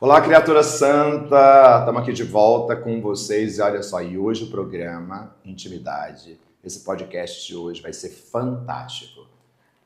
Olá, criatura santa! Estamos aqui de volta com vocês e olha só, e hoje o programa Intimidade, esse podcast de hoje vai ser fantástico.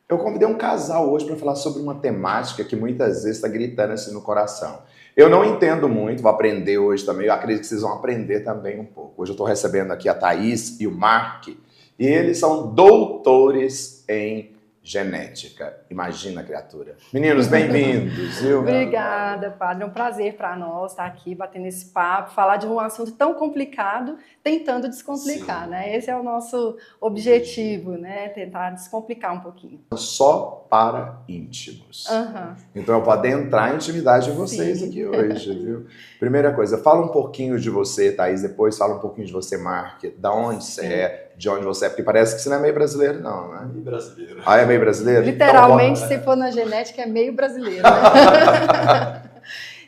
Eu convidei um casal hoje para falar sobre uma temática que muitas vezes está gritando assim no coração. Eu não entendo muito, vou aprender hoje também, eu acredito que vocês vão aprender também um pouco. Hoje eu estou recebendo aqui a Thaís e o Mark, e eles são doutores em genética. Imagina, criatura. Meninos, bem-vindos, viu? Obrigada, padre. É um prazer para nós estar aqui batendo esse papo, falar de um assunto tão complicado, tentando descomplicar, Sim. né? Esse é o nosso objetivo, né? Tentar descomplicar um pouquinho. Só para íntimos. Uhum. Então eu vou adentrar a intimidade de vocês Sim. aqui hoje, viu? Primeira coisa, fala um pouquinho de você, Thaís, depois fala um pouquinho de você, Mark, da onde você é, de onde você é, porque parece que você não é meio brasileiro, não, né? Meio brasileiro. Ah, é meio brasileiro? Literalmente, então, se for na genética, é meio brasileiro. Né?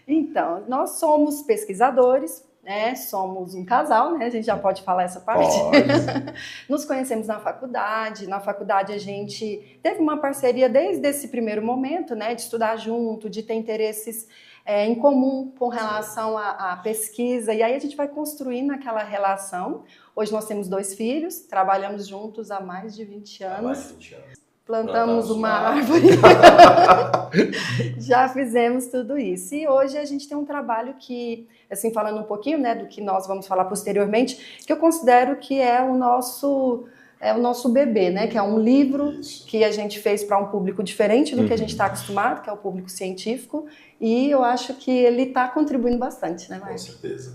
Então, nós somos pesquisadores, né? Somos um casal, né? A gente já pode falar essa parte. Nos conhecemos na faculdade. Na faculdade a gente teve uma parceria desde esse primeiro momento, né? De estudar junto, de ter interesses em comum com relação à pesquisa. E aí a gente vai construindo aquela relação. Hoje nós temos 2 filhos, trabalhamos juntos há mais de 20 anos. Há mais de 20 anos. Plantamos uma árvore, já fizemos tudo isso. E hoje a gente tem um trabalho que, assim, falando um pouquinho, né, do que nós vamos falar posteriormente, que eu considero que é o nosso bebê, né, que é um livro que a gente fez para um público diferente do que a gente está acostumado, que é o público científico, e eu acho que ele está contribuindo bastante, né, Marcos? Com certeza.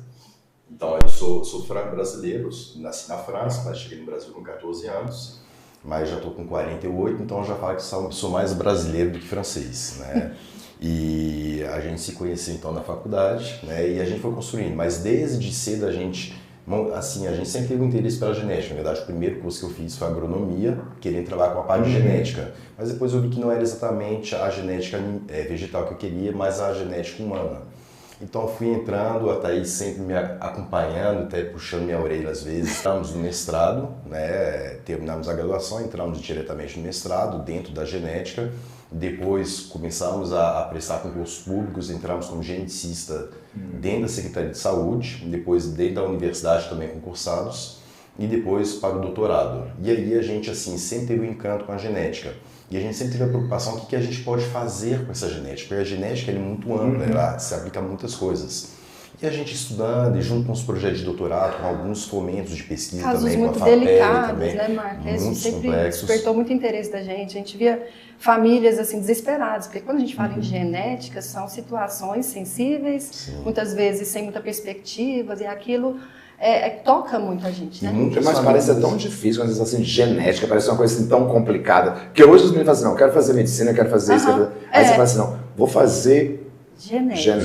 Então, eu sou franco-brasileiro, nasci na França, mas cheguei no Brasil com 14 anos. Mas já estou com 48, então eu já falo que sou mais brasileiro do que francês, né? E a gente se conheceu então na faculdade, né? E a gente foi construindo, mas desde cedo a gente sempre teve um interesse pela genética. Na verdade, o primeiro curso que eu fiz foi agronomia, querendo trabalhar com a parte de genética. Mas depois eu vi que não era exatamente a genética vegetal que eu queria, mas a genética humana. Então fui entrando, a Thaís sempre me acompanhando, até puxando minha orelha às vezes. Entramos no mestrado, né? Terminamos a graduação, entramos diretamente no mestrado, dentro da genética. Depois começamos a prestar concursos públicos, entramos como geneticista dentro da Secretaria de Saúde, depois dentro da universidade também concursados, e depois para o doutorado. E aí a gente assim, sempre teve um encanto com a genética. E a gente sempre teve a preocupação do que a gente pode fazer com essa genética, porque a genética é muito ampla, ela se aplica a muitas coisas. E a gente estudando, e junto com os projetos de doutorado, com alguns fomentos de pesquisa casos também, muito com a FAPEL delicados, também, né, Marcos? Isso sempre complexos. despertou muito interesse da gente. A gente via famílias assim desesperadas, porque quando a gente fala em genética, são situações sensíveis, muitas vezes sem muita perspectiva, e aquilo toca muito a gente, né? Mas parece tão difícil, quando assim, genética, parece uma coisa assim, tão complicada. Porque hoje os meninos falam assim, não, eu quero fazer medicina, eu quero fazer isso, aí você fala assim, não, vou fazer genética.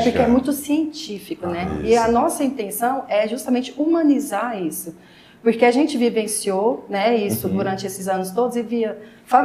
Porque é muito científico, né? Isso. E a nossa intenção é justamente humanizar isso. Porque a gente vivenciou, né, isso durante esses anos todos e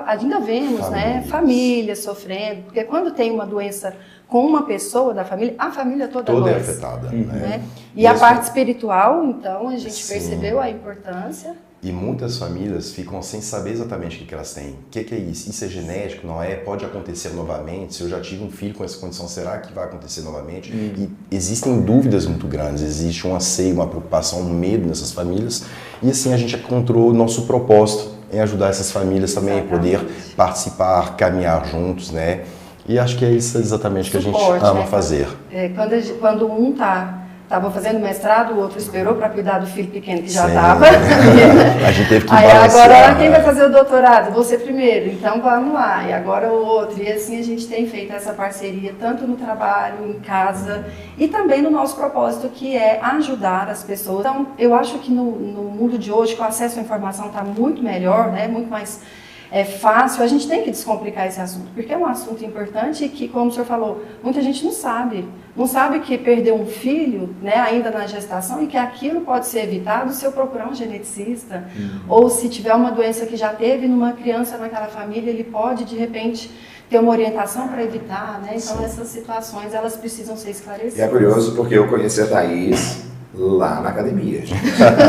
ainda vemos, né, famílias sofrendo. Porque quando tem uma doença com uma pessoa da família, a família toda é adoece, afetada. né? E a parte espiritual, então, a gente percebeu a importância. E muitas famílias ficam sem saber exatamente o que elas têm. O que é isso? Isso é genético? Não é? Pode acontecer novamente? Se eu já tive um filho com essa condição, será que vai acontecer novamente? E existem dúvidas muito grandes, existe um anseio, uma preocupação, um medo nessas famílias. E assim a gente encontrou o nosso propósito em ajudar essas famílias também a poder participar, caminhar juntos, né? E acho que é isso exatamente que a gente ama fazer. Quando um estava fazendo mestrado, o outro esperou para cuidar do filho pequeno que já estava. A gente teve que agora quem vai fazer o doutorado? Você primeiro, então vamos lá. E agora o outro. E assim a gente tem feito essa parceria, tanto no trabalho, em casa, e também no nosso propósito, que é ajudar as pessoas. Então, eu acho que no mundo de hoje, que o acesso à informação está muito melhor, né? Muito mais fácil, a gente tem que descomplicar esse assunto, porque é um assunto importante e que, como o senhor falou, muita gente não sabe. Não sabe que perdeu um filho, né, ainda na gestação, e que aquilo pode ser evitado se eu procurar um geneticista. Ou se tiver uma doença que já teve numa criança naquela família, ele pode, de repente, ter uma orientação para evitar, né? Então, essas situações, elas precisam ser esclarecidas. E é curioso porque eu conheci a Thaís lá na academia, gente.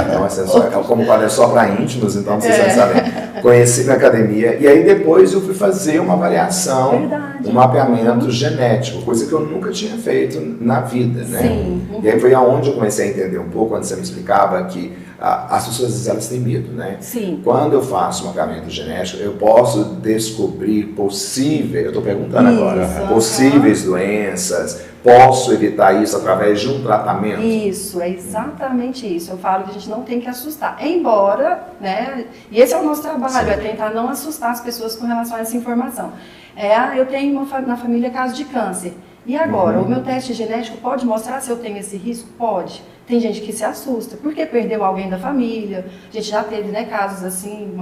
Então, assim, como quando é só para íntimos, então vocês já sabem. Conheci na academia e aí depois eu fui fazer uma avaliação, Verdade. um mapeamento genético, coisa que eu nunca tinha feito na vida, né? Sim. E aí foi aonde eu comecei a entender um pouco, quando você me explicava que as pessoas, às vezes, elas têm medo, né? Sim. Quando eu faço um mapeamento genético, eu posso descobrir possíveis, eu estou perguntando agora, possíveis doenças, posso evitar isso através de um tratamento? Isso, é exatamente isso. Eu falo que a gente não tem que assustar. Embora, né, e esse é o nosso trabalho, é tentar não assustar as pessoas com relação a essa informação. Eu tenho na família caso de câncer. E agora, o meu teste genético pode mostrar se eu tenho esse risco? Pode. Tem gente que se assusta, porque perdeu alguém da família. A gente já teve, né, casos assim,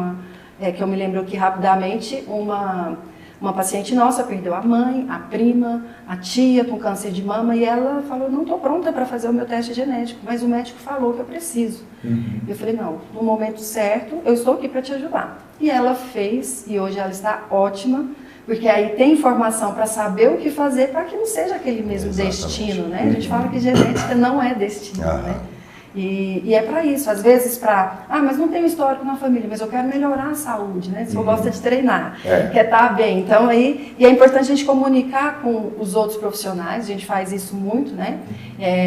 que eu me lembro que rapidamente uma paciente nossa perdeu a mãe, a prima, a tia com câncer de mama e ela falou, não estou pronta para fazer o meu teste genético, mas o médico falou que eu preciso. Eu falei, não, no momento certo, eu estou aqui para te ajudar. E ela fez e hoje ela está ótima, porque aí tem informação para saber o que fazer para que não seja aquele mesmo destino, né? A gente fala que genética não é destino, né? E é para isso, às vezes mas não tem um histórico na família, mas eu quero melhorar a saúde, né? Se eu gosto de treinar, quer estar bem. Então aí, e é importante a gente comunicar com os outros profissionais, a gente faz isso muito, né?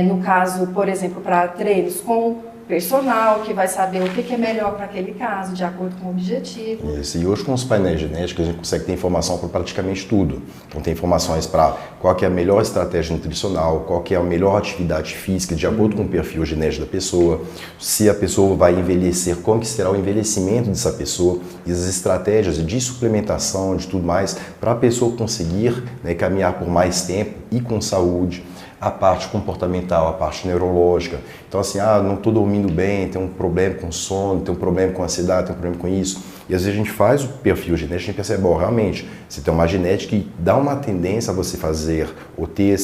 No caso, por exemplo, para treinos com personal, que vai saber o que é melhor para aquele caso, de acordo com o objetivo. Isso. E hoje com os painéis genéticos a gente consegue ter informação para praticamente tudo. Então tem informações para qual que é a melhor estratégia nutricional, qual que é a melhor atividade física de acordo com o perfil genético da pessoa, se a pessoa vai envelhecer, como que será o envelhecimento dessa pessoa, e as estratégias de suplementação, de tudo mais, para a pessoa conseguir, né, caminhar por mais tempo e com saúde. A parte comportamental, a parte neurológica. Então assim, não estou dormindo bem, tenho um problema com sono, tenho um problema com ansiedade, tenho um problema com isso. E às vezes a gente faz o perfil genético e a gente percebe, realmente, você tem uma genética que dá uma tendência a você fazer ou ter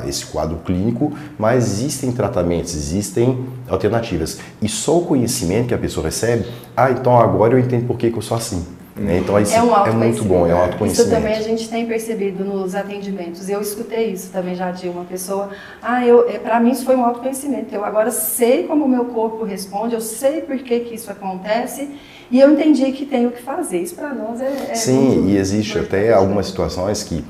esse quadro clínico, mas existem tratamentos, existem alternativas. E só o conhecimento que a pessoa recebe, então agora eu entendo por que eu sou assim. Então isso é muito bom, é um autoconhecimento. Isso também a gente tem percebido nos atendimentos. Eu escutei isso também já de uma pessoa. Para mim isso foi um autoconhecimento. Eu agora sei como o meu corpo responde, eu sei por que isso acontece e eu entendi que tenho que fazer. Isso para nós é Sim, muito e existe até algumas situações que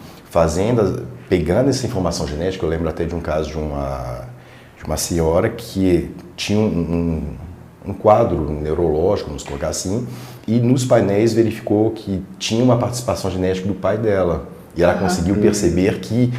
pegando essa informação genética, eu lembro até de um caso de uma senhora que tinha um quadro neurológico, vamos colocar assim, e nos painéis verificou que tinha uma participação genética do pai dela. E ela conseguiu perceber que,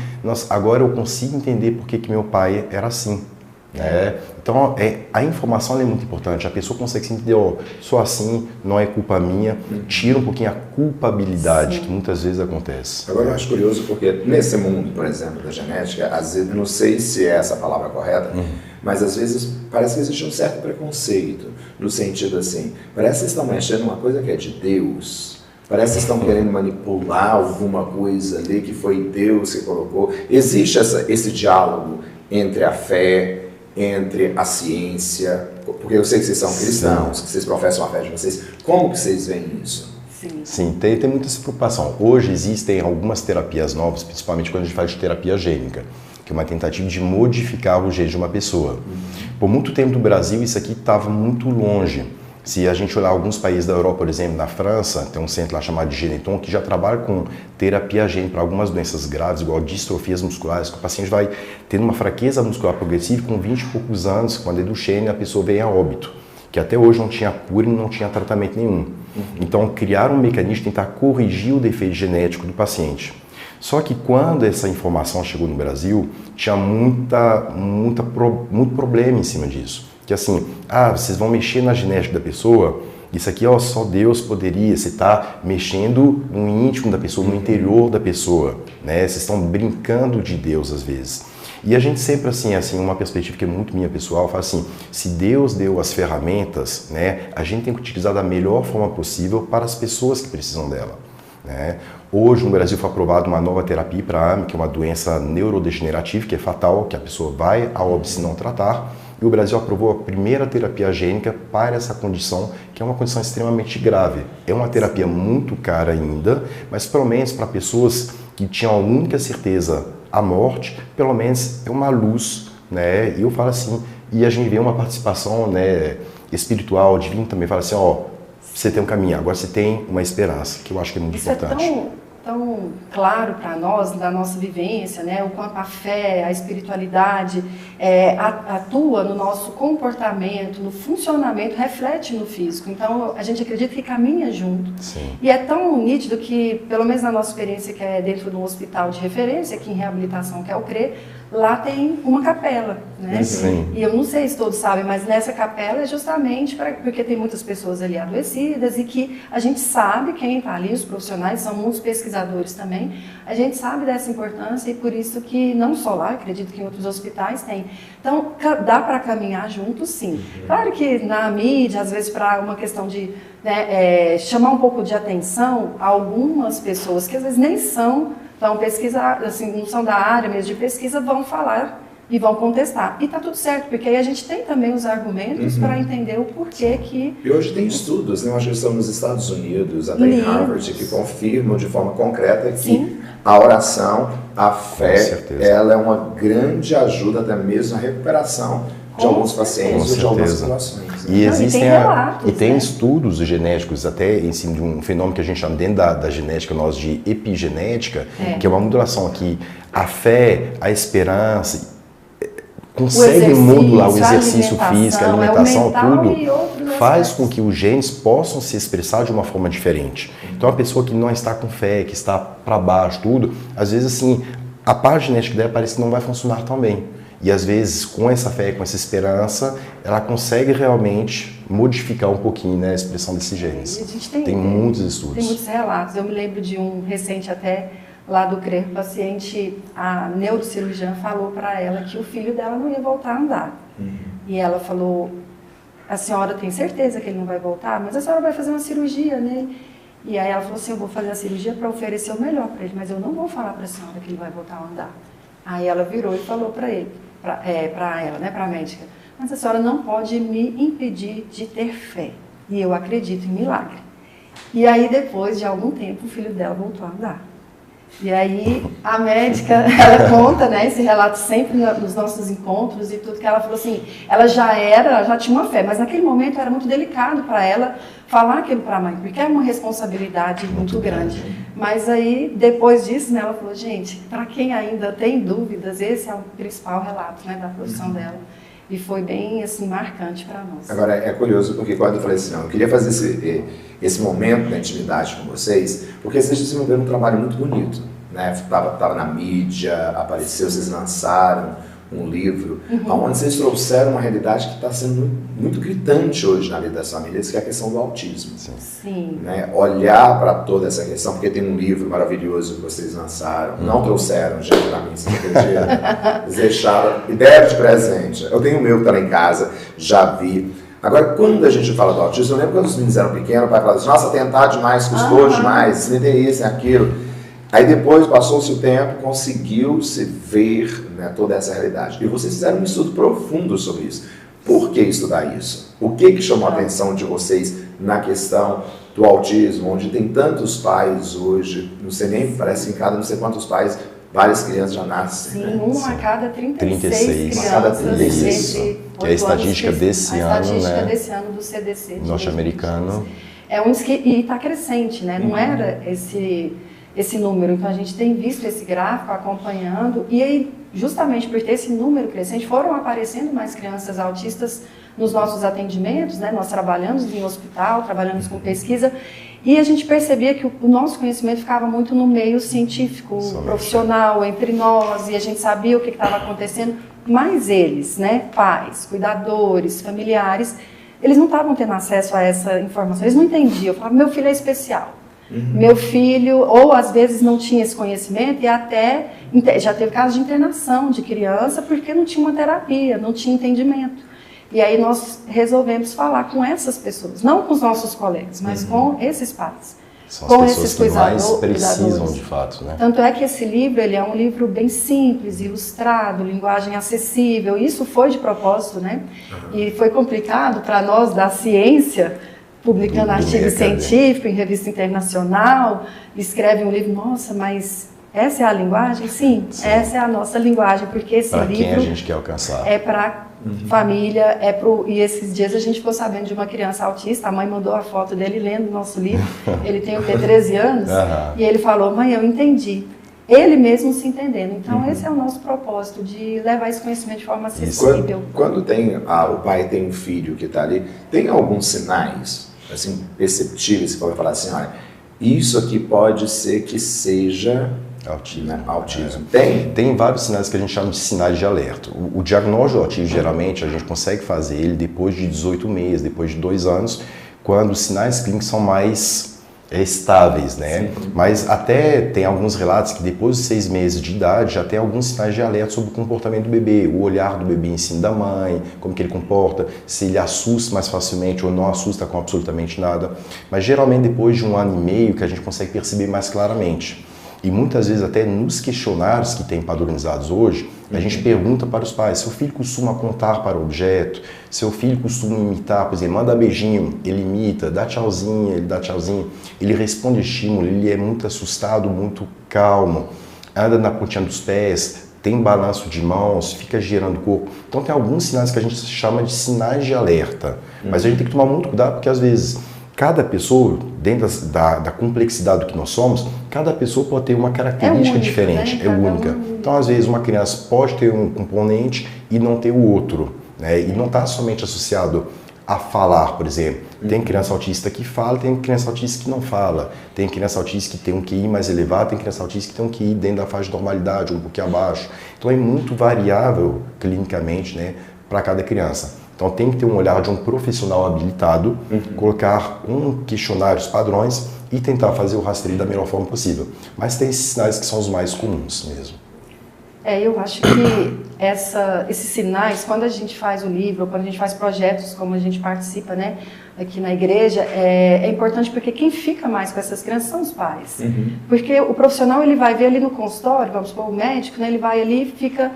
agora eu consigo entender por que meu pai era assim. Né? Então, a informação é muito importante. A pessoa consegue se entender, sou assim, não é culpa minha, tira um pouquinho a culpabilidade que muitas vezes acontece. Agora eu acho curioso porque nesse mundo, por exemplo, da genética, às vezes, não sei se é essa a palavra correta, mas às vezes parece que existe um certo preconceito, no sentido assim, parece que estão mexendo numa coisa que é de Deus, parece que estão querendo manipular alguma coisa ali que foi Deus que colocou. Existe esse diálogo entre a fé, entre a ciência, porque eu sei que vocês são cristãos, que vocês professam a fé de vocês, como que vocês veem isso? Sim, tem muita essa preocupação. Hoje existem algumas terapias novas, principalmente quando a gente fala de terapia gênica, que é uma tentativa de modificar o gene de uma pessoa. Por muito tempo no Brasil isso aqui estava muito longe. Se a gente olhar alguns países da Europa, por exemplo, na França, tem um centro lá chamado de Geneton, que já trabalha com terapia gênica para algumas doenças graves, igual distrofias musculares, que o paciente vai tendo uma fraqueza muscular progressiva com 20 e poucos anos, quando é Duchenne, a pessoa vem a óbito, que até hoje não tinha cura e não tinha tratamento nenhum. Então, criar um mecanismo de tentar corrigir o defeito genético do paciente. Só que quando essa informação chegou no Brasil, tinha muito problema em cima disso. Que assim, vocês vão mexer na genética da pessoa, isso aqui só Deus poderia, você está mexendo no íntimo da pessoa, no interior da pessoa, né? Vocês estão brincando de Deus às vezes. E a gente sempre assim, uma perspectiva que é muito minha pessoal, fala assim, se Deus deu as ferramentas, né, a gente tem que utilizar da melhor forma possível para as pessoas que precisam dela. Né? Hoje no Brasil foi aprovada uma nova terapia para AME, que é uma doença neurodegenerativa, que é fatal, que a pessoa vai a óbito se não tratar. E o Brasil aprovou a primeira terapia gênica para essa condição, que é uma condição extremamente grave. É uma terapia muito cara ainda, mas pelo menos para pessoas que tinham a única certeza, a morte, pelo menos é uma luz, né? E eu falo assim, e a gente vê uma participação, né, espiritual, divina também, fala assim, ó, você tem um caminho, agora você tem uma esperança, que eu acho que é muito importante. É tão claro para nós, da nossa vivência, né, o quanto a fé, a espiritualidade atua no nosso comportamento, no funcionamento, reflete no físico. Então, a gente acredita que caminha junto. Sim. E é tão nítido que, pelo menos na nossa experiência, que é dentro de um hospital de referência, aqui em reabilitação, que é o CRE, lá tem uma capela, né? Sim. E eu não sei se todos sabem, mas nessa capela é justamente porque tem muitas pessoas ali adoecidas e que a gente sabe quem está ali, os profissionais, são muitos pesquisadores também, a gente sabe dessa importância e por isso que não só lá, acredito que em outros hospitais tem. Então, dá para caminhar juntos, sim. Claro que na mídia, às vezes para uma questão de chamar um pouco de atenção a algumas pessoas que às vezes nem são tão pesquisadas, assim, não são da área mesmo de pesquisa, vão falar e vão contestar. E está tudo certo, porque aí a gente tem também os argumentos para entender o porquê que... E hoje tem estudos, né? Eu acho que estão nos Estados Unidos, até em Harvard, que confirmam de forma concreta que Sim. a oração, a fé, ela é uma grande ajuda até mesmo na recuperação de alguns pacientes ou de algumas situações. Né? E existem tem estudos genéticos, até em cima de um fenômeno que a gente chama dentro da genética nós de epigenética, que é uma modulação aqui. A fé, a esperança, consegue modular o exercício físico, a alimentação, tudo, faz com que os genes possam se expressar de uma forma diferente. Então, a pessoa que não está com fé, que está para baixo, tudo, às vezes, assim, a parte genética dela parece que não vai funcionar tão bem. E, às vezes, com essa fé, com essa esperança, ela consegue realmente modificar um pouquinho, né, a expressão desses genes. A gente tem muitos estudos. Tem muitos relatos. Eu me lembro de um recente até... lá do CRE, o paciente, a neurocirurgiã falou para ela que o filho dela não ia voltar a andar. E ela falou, a senhora tem certeza que ele não vai voltar? Mas a senhora vai fazer uma cirurgia, né? E aí ela falou assim, eu vou fazer a cirurgia para oferecer o melhor para ele, mas eu não vou falar para a senhora que ele vai voltar a andar. Aí ela virou e falou para ele, para ela, né, para a médica, mas a senhora não pode me impedir de ter fé. E eu acredito em milagre. E aí depois de algum tempo o filho dela voltou a andar. E aí a médica, ela conta, né, esse relato sempre nos nossos encontros e tudo, que ela falou assim, ela já tinha uma fé, mas naquele momento era muito delicado para ela falar aquilo para a mãe, porque é uma responsabilidade muito grande. Mas aí, depois disso, né, ela falou, gente, para quem ainda tem dúvidas, esse é o principal relato, né, da profissão dela. E foi bem, assim, marcante para nós. Agora, é curioso, porque quando eu falei assim, não, eu queria fazer esse momento da intimidade com vocês, porque vocês desenvolveram um trabalho muito bonito, né? Tava na mídia, apareceu, vocês lançaram um livro, onde vocês trouxeram uma realidade que está sendo muito gritante hoje na vida das famílias, que é a questão do autismo. Sim. Né? Olhar para toda essa questão, porque tem um livro maravilhoso que vocês lançaram, não trouxeram, gente, para mim, vocês acreditam? Eles deixaram, e deram de presente. Eu tenho o meu que está lá em casa, já vi. Agora, quando a gente fala do autismo, eu lembro quando os meninos eram pequenos, o pai falava assim, nossa, tentar demais, custou demais, me dê isso e aquilo. Aí depois, passou-se o tempo, conseguiu-se ver, né, toda essa realidade. E vocês fizeram um estudo profundo sobre isso. Por que estudar isso? O que chamou a atenção de vocês na questão do autismo, onde tem tantos pais hoje, não sei nem, parece que em cada não sei quantos pais, várias crianças já nascem. Sim, né? uma a cada 36 crianças. Uma a cada 36. Entre que é a estatística desse ano, né? A estatística desse ano do CDC. Norte-americano. E está crescente, né? Não era esse número. Então, a gente tem visto esse gráfico acompanhando e aí, justamente por ter esse número crescente, foram aparecendo mais crianças autistas nos nossos atendimentos, né? Nós trabalhamos em hospital, trabalhamos com pesquisa e a gente percebia que o nosso conhecimento ficava muito no meio científico, profissional, entre nós, e a gente sabia o que estava acontecendo, mas eles, né? Pais, cuidadores, familiares, eles não estavam tendo acesso a essa informação, eles não entendiam. Eu falava, meu filho é especial. Meu filho, ou às vezes não tinha esse conhecimento e até já teve casos de internação de criança porque não tinha uma terapia, não tinha entendimento. E aí nós resolvemos falar com essas pessoas, não com os nossos colegas, mas com esses pais. São com as pessoas esses que mais precisam cuidadores. de fato, né? Tanto é que esse livro ele é um livro bem simples, ilustrado, linguagem acessível. Isso foi de propósito, né? E foi complicado para nós da ciência, publicando artigo científico em revista internacional, escreve um livro, nossa, mas essa é a linguagem? Sim, essa é a nossa linguagem, porque esse livro... Para quem a gente quer alcançar? É para família, e esses dias a gente ficou sabendo de uma criança autista, a mãe mandou a foto dele lendo o nosso livro, ele tem o quê, 13 anos, e ele falou, mãe, eu entendi. Ele mesmo se entendendo. Então, esse é o nosso propósito, de levar esse conhecimento de forma acessível. Quando o pai tem um filho que está ali, tem alguns sinais, assim, perceptíveis, que pode falar assim, olha, isso aqui pode ser que seja autismo. Né? Autismo. Tem vários sinais que a gente chama de sinais de alerta. O diagnóstico do autismo, geralmente, a gente consegue fazer ele depois de 18 meses, depois de 2 anos, quando os sinais clínicos são mais estáveis, né? Sim. Mas até tem alguns relatos que depois de 6 meses de idade já tem alguns sinais de alerta sobre o comportamento do bebê, o olhar do bebê em cima da mãe, como que ele comporta, se ele assusta mais facilmente ou não assusta com absolutamente nada. Mas geralmente depois de 1 ano e meio que a gente consegue perceber mais claramente. E muitas vezes até nos questionários que tem padronizados hoje, a gente pergunta para os pais, seu filho costuma apontar para o objeto, seu filho costuma imitar, por exemplo, manda beijinho, ele imita, dá tchauzinho, ele dá tchauzinho, ele responde estímulo, ele é muito assustado, muito calmo, anda na pontinha dos pés, tem balanço de mãos, fica girando o corpo. Então tem alguns sinais que a gente chama de sinais de alerta, mas a gente tem que tomar muito cuidado porque às vezes cada pessoa, dentro da complexidade do que nós somos, cada pessoa pode ter uma característica diferente, né? É única. Então, às vezes, uma criança pode ter um componente e não ter o outro, né? E não está somente associado a falar, por exemplo. Tem criança autista que fala, tem criança autista que não fala. Tem criança autista que tem um QI mais elevado, tem criança autista que tem um QI dentro da faixa de normalidade, um pouquinho abaixo. Então, é muito variável, clinicamente, né, para cada criança. Então tem que ter um olhar de um profissional habilitado, colocar questionários padrões e tentar fazer o rastreio da melhor forma possível. Mas tem esses sinais que são os mais comuns mesmo. Eu acho que esses sinais, quando a gente faz o livro, quando a gente faz projetos como a gente participa, né, aqui na igreja, é importante porque quem fica mais com essas crianças são os pais. Porque o profissional, ele vai ver ali no consultório, vamos supor, o médico, né, ele vai ali, fica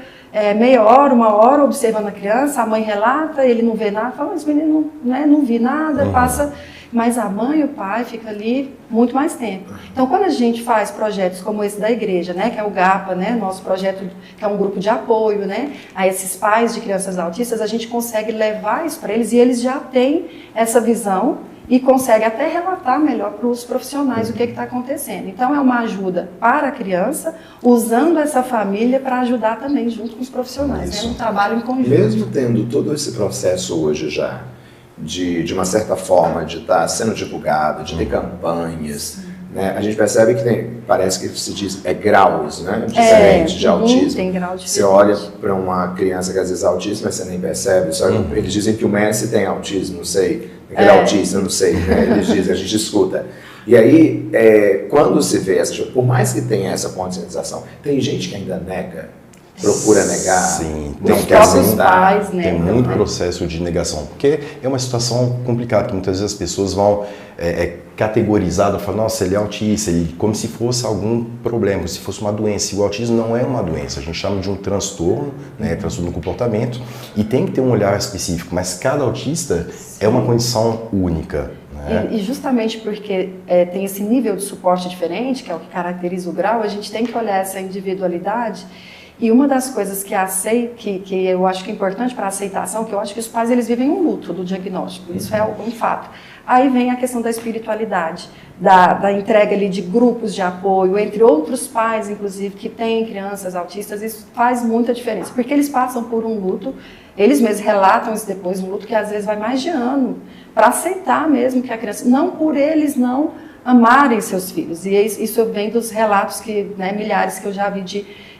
meia hora, 1 hora observando a criança, a mãe relata, ele não vê nada, fala, esse menino, né, não vi nada, passa... Mas a mãe e o pai ficam ali muito mais tempo. Então, quando a gente faz projetos como esse da igreja, né, que é o GAPA, né, nosso projeto, que é um grupo de apoio, né, a esses pais de crianças autistas, a gente consegue levar isso para eles e eles já têm essa visão e conseguem até relatar melhor para os profissionais o que está acontecendo. Então, é uma ajuda para a criança, usando essa família para ajudar também junto com os profissionais. É um trabalho em conjunto. Mesmo tendo todo esse processo hoje já, de uma certa forma, de estar sendo divulgado, de ter campanhas, né? A gente percebe que parece que se diz, graus, né, diferentes de autismo. Tem grau diferente. Você olha para uma criança que às vezes é autista, mas você nem percebe. Só eles dizem que o Messi tem autismo, não sei. Ele é autista, não sei. Né? Eles dizem, a gente escuta. E aí, quando se vê por mais que tenha essa conscientização, tem gente que ainda nega. Procura negar, sim, não quer aceitar. Tem muito processo de negação, porque é uma situação complicada, que muitas vezes as pessoas vão categorizar, falar, nossa, ele é autista, como se fosse algum problema, como se fosse uma doença. E o autismo não é uma doença, a gente chama de um transtorno, né, transtorno do comportamento, e tem que ter um olhar específico, mas cada autista é uma condição única. E justamente porque tem esse nível de suporte diferente, que é o que caracteriza o grau, a gente tem que olhar essa individualidade. E uma das coisas que eu acho que é importante para a aceitação, que eu acho que os pais eles vivem um luto do diagnóstico, isso é um fato. Aí vem a questão da espiritualidade, da entrega ali de grupos de apoio, entre outros pais, inclusive, que têm crianças autistas, isso faz muita diferença, porque eles passam por um luto, eles mesmos relatam isso depois, um luto que às vezes vai mais de ano, para aceitar mesmo que a criança, não por eles não amarem seus filhos, e isso vem dos relatos milhares que eu já vi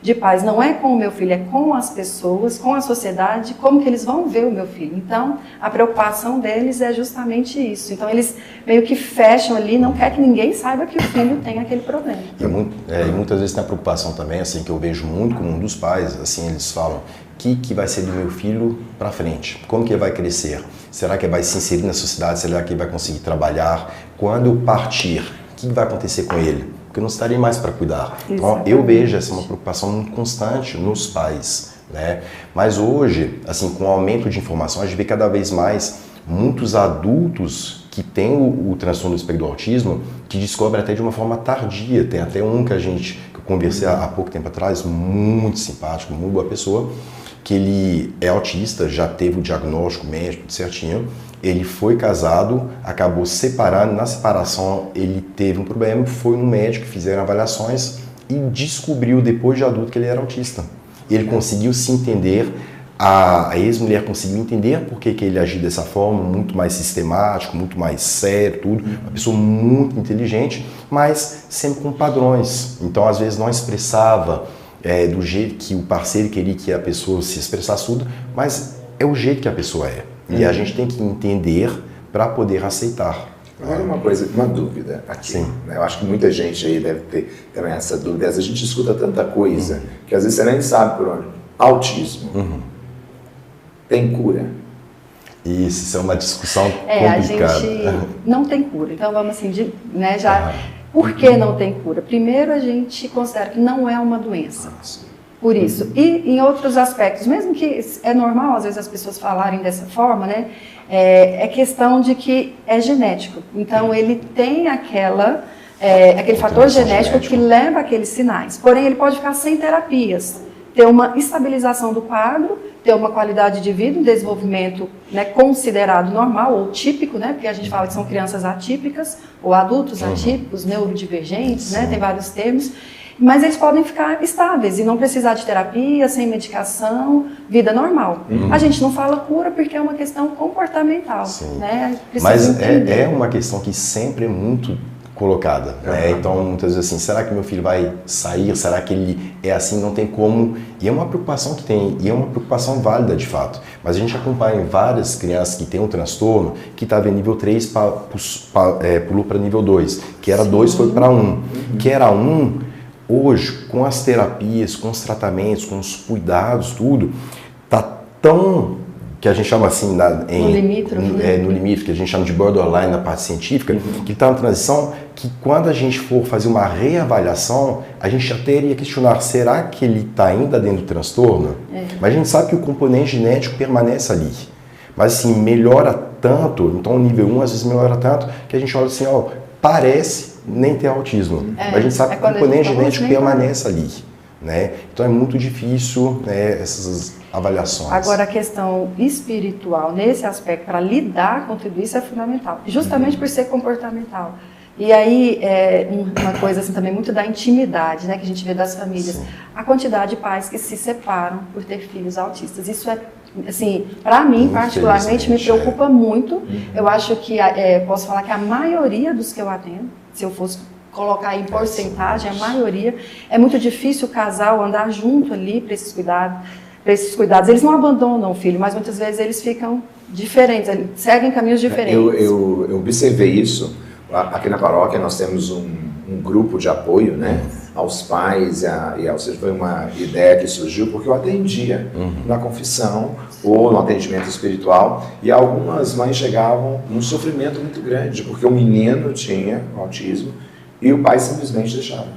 de pais, não é com o meu filho, é com as pessoas, com a sociedade, como que eles vão ver o meu filho. Então, a preocupação deles é justamente isso. Então, eles meio que fecham ali, não quer que ninguém saiba que o filho tem aquele problema. E muitas vezes tem a preocupação também, assim, que eu vejo muito comum dos pais, assim, eles falam, que vai ser do meu filho para frente? Como que ele vai crescer? Será que ele vai se inserir na sociedade? Será que ele vai conseguir trabalhar? Quando eu partir, o que vai acontecer com ele? Porque eu não estarei mais para cuidar. Então, eu vejo essa uma preocupação muito constante nos pais, né? Mas hoje, assim, com o aumento de informação, a gente vê cada vez mais muitos adultos que têm o transtorno do espectro do autismo que descobrem até de uma forma tardia. Tem até um que eu conversei há pouco tempo atrás, muito simpático, muito boa pessoa, que ele é autista, já teve o diagnóstico médico certinho, ele foi casado, acabou separando, na separação ele teve um problema, foi no médico, fizeram avaliações e descobriu depois de adulto que ele era autista. Ele conseguiu se entender, a ex-mulher conseguiu entender por que ele agia dessa forma, muito mais sistemático, muito mais sério, tudo. Uma pessoa muito inteligente, mas sempre com padrões. Então, às vezes, não expressava do jeito que o parceiro queria que a pessoa se expressasse tudo, mas é o jeito que a pessoa é. E a gente tem que entender para poder aceitar. Agora uma dúvida aqui. Sim. Eu acho que muita gente aí deve ter também essa dúvida. Às vezes a gente escuta tanta coisa que às vezes você nem sabe por onde. Autismo. Tem cura? Isso é uma discussão A complicada. gente não tem cura. Então vamos assim, por que não tem cura? Primeiro a gente considera que não é uma doença. Por isso. E em outros aspectos, mesmo que é normal às vezes as pessoas falarem dessa forma, né? É questão de que é genético. Então ele tem aquele fator genético que leva aqueles sinais. Porém ele pode ficar sem terapias, ter uma estabilização do quadro, ter uma qualidade de vida, um desenvolvimento, né, considerado normal ou típico, né? Porque a gente fala que são crianças atípicas ou adultos atípicos, neurodivergentes, né? Tem vários termos. Mas eles podem ficar estáveis e não precisar de terapia, sem medicação, vida normal. A gente não fala cura porque é uma questão comportamental. Né? Mas é uma questão que sempre é muito colocada. Né? Então, muitas vezes assim, será que meu filho vai sair? Será que ele é assim? Não tem como. E é uma preocupação que tem, e é uma preocupação válida de fato. Mas a gente acompanha várias crianças que têm um transtorno que estava em nível 3, pulou para nível 2. Que era 2, foi para 1. Que era 1... Hoje, com as terapias, com os tratamentos, com os cuidados, tudo, tá tão, que a gente chama assim, no limite, que a gente chama de borderline na parte científica, que está na transição, que quando a gente for fazer uma reavaliação, a gente já teria que questionar, será que ele está ainda dentro do transtorno? Mas a gente sabe que o componente genético permanece ali. Mas assim, melhora tanto, então o nível 1 às vezes melhora tanto, que a gente olha assim, parece nem ter autismo. Mas a gente sabe que o componente genético permanece ali. Né? Então é muito difícil, né, essas avaliações. Agora a questão espiritual, nesse aspecto, para lidar com tudo isso é fundamental. Justamente por ser comportamental. E aí, uma coisa assim também muito da intimidade, né, que a gente vê das famílias. Sim. A quantidade de pais que se separam por ter filhos autistas. Isso é, assim, para mim, particularmente, me preocupa muito. Eu acho que, posso falar que a maioria dos que eu atendo, se eu fosse colocar em porcentagem, a maioria, é muito difícil o casal andar junto ali para esses cuidados. Eles não abandonam o filho, mas muitas vezes eles ficam diferentes, seguem caminhos diferentes. Eu observei isso. Aqui na paróquia nós temos um grupo de apoio, né, aos pais, foi uma ideia que surgiu porque eu atendia na confissão ou no atendimento espiritual e algumas mães chegavam num sofrimento muito grande porque o menino tinha autismo e o pai simplesmente deixava,